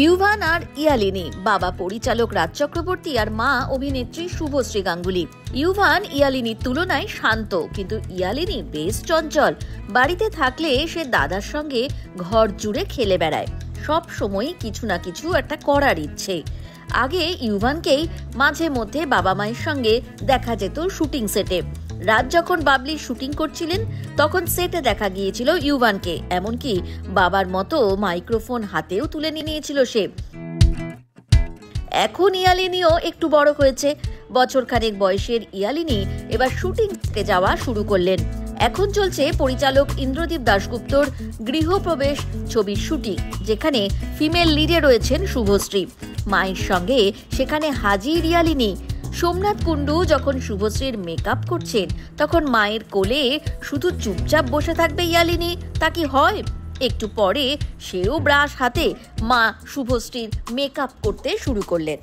ইউভান আর ইয়ালিনী, বাবা পরিচালক রাজ চক্রবর্তী আর মা অভিনেত্রী শুভশ্রী গাঙ্গুলি। ইউভান ইয়ালিনীর তুলনায় শান্ত, কিন্তু ইয়ালিনী বেশ চঞ্চল। বাড়িতে থাকলে সে দাদার সঙ্গে ঘর জুড়ে খেলে বেড়ায়, সব সময় কিছু না কিছু একটা করার ইচ্ছে। আগে ইউভানকেই মাঝে মধ্যে বাবা মায়ের সঙ্গে দেখা যেত শুটিং সেটে। রাজ যখন বাবলির শুটিং করছিলেন তখন সেটে দেখা গিয়েছিল ইউভানকে, এমনকি বাবার মতো মাইক্রোফোন হাতেও তুলে নিয়েছিল সে। এখন ইয়ালিনীও একটু বড় হয়েছে। বছরখানেক বয়সের ইয়ালিনী এবার শুটিংতে যাওয়া শুরু করলেন। এখন চলছে পরিচালক ইন্দ্রদীপ দাশগুপ্তর গৃহপ্রবেশ ছবির শুটিং, যেখানে ফিমেল লিডে রয়েছেন শুভশ্রী। মায়ের সঙ্গে সেখানে হাজির ইয়ালিনী। সোমনাথ কুণ্ডু যখন শুভশ্রীর মেকআপ করছেন তখন মায়ের কোলে শুধু চুপচাপ বসে থাকবে ইয়ালিনী, তা কি হয়? একটু পরে সেও ব্রাশ হাতে মা শুভশ্রীর মেকআপ করতে শুরু করলেন।